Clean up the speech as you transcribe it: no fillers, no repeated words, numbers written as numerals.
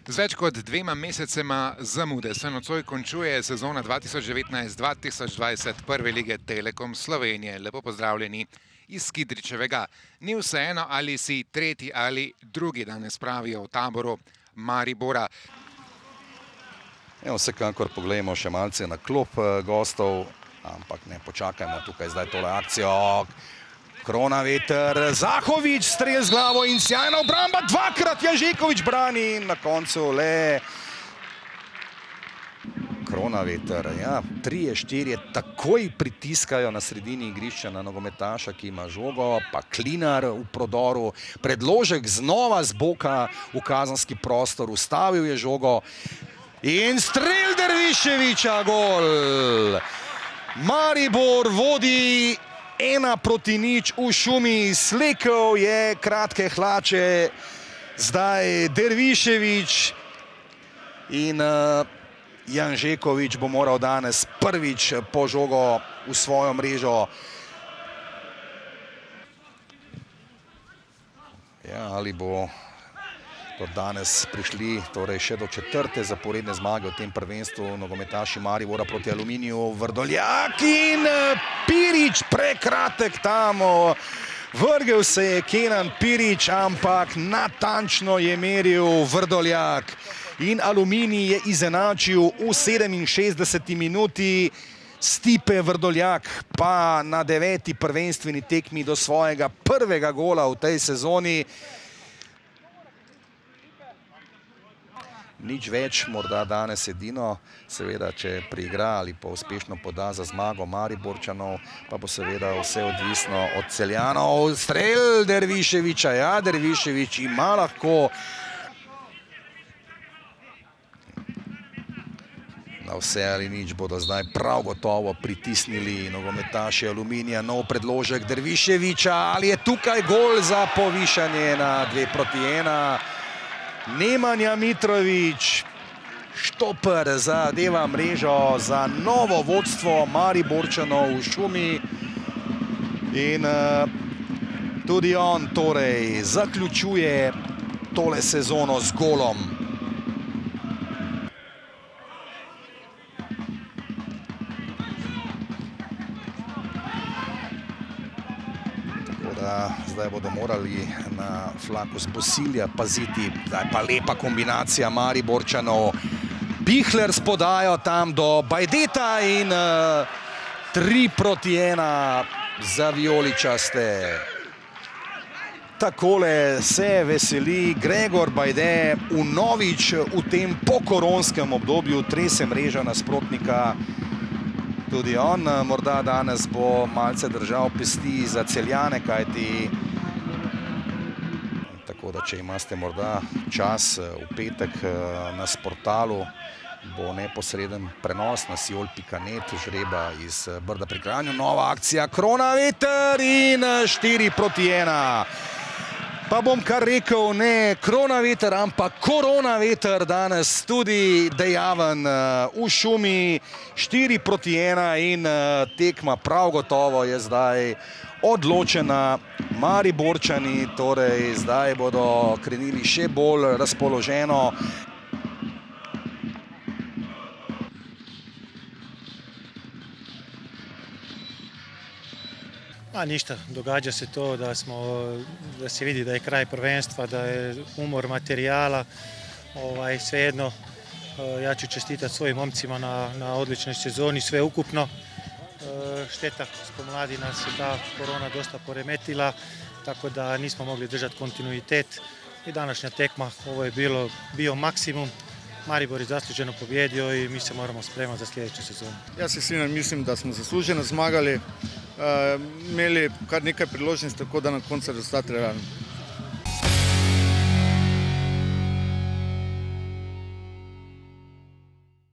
Z več kot 2 mesecema zamude se nocoj končuje sezona 2019-2020 Prve lige Telekom Slovenije. Lepo pozdravljeni iz Kidričevega. Ni vseeno, ali si tretji ali drugi, danes pravijo v taboru Maribora. Vsekakor pogledamo še malce na klop gostov, ampak ne počakajmo tukaj zdaj tole akcijo. Kronaveter, Zahovič, strel z glavo in sjajna obramba, dvakrat Janžekovič brani in na koncu le Kronaveter. Ja, 3-4 takoj pritiskajo na sredini igrišča na nogometaša, ki ima žogo, pa Klinar v prodoru. Predložek znova z boka v kazenski prostor, ustavil je žogo in strel Derviševiča, gol! Maribor vodi 1-0 v šumi, slekel je kratke hlače, zdaj Derviševič in Janžekovič bo moral danes prvič po žogo v svojo mrežo. Ja, ali bo do danes prišli torej še do 4. zaporedne zmage v tem prvenstvu nogometaši Maribora proti Aluminiju. Vrdoljak in Pirič, prekratek tam. Vrgel se je Kenan Pirič, ampak natančno je meril Vrdoljak. In Aluminij je izenačil v 67. minuti. Stipe Vrdoljak pa na 9. prvenstveni tekmi do svojega prvega gola v tej sezoni. Nič več, morda danes edino, seveda, če priigra ali pa uspešno poda za zmago Mariborčanov, pa bo seveda vse odvisno od Celjanov. Strel Derviševiča, ja, Derviševič ima lahko na vse ali nič bodo zdaj prav gotovo pritisnili nogometaši Aluminija. Nov predložek Derviševiča, ali je tukaj gol za povišanje na 2-1? Nemanja Mitrović, štoper zadeva mrežo za novo vodstvo Mariborčanov v šumi in tudi on torej zaključuje tole sezono z golom. Zdaj bodo morali na Flakus Bosilja paziti. Zdaj pa lepa kombinacija Mariborčanov. Pihler s podajo tam do Bajdeta in 3-1 za vijoličaste. Takole se veseli Gregor Bajde vnovič v tem pokoronskem obdobju, trese mrežo nasprotnika. Tudi on morda danes bo malce držal pesti za Celjane, kajti tako da, če imate morda čas v petek na Sportalu, bo neposreden prenos na siol.net žreba iz Brda pri Kranju. Nova akcija, Kronaveter in 4-1. Pa bom kar rekel, ne Kronaveter, ampak Koronaveter danes tudi dejaven v šumi. 4-1 in tekma prav gotovo je zdaj odločena. Mariborčani torej zdaj bodo krenili še bolj razpoloženo. Ništa, događa se to da se vidi da je kraj prvenstva, da je umor materijala. Svejedno, ja ću čestitati svojim momcima na odličnoj sezoni, sve ukupno. Šteta, spomladi nas je ta korona dosta poremetila, tako da nismo mogli držati kontinuitet. I današnja tekma, ovo je bio maksimum. Maribor je zasluženo pobjedio i mi se moramo spremati za sljedeću sezonu. Ja se svima mislim da smo zasluženo zmagali, imeli kar nekaj priložnosti, tako da na koncu rezultat realen.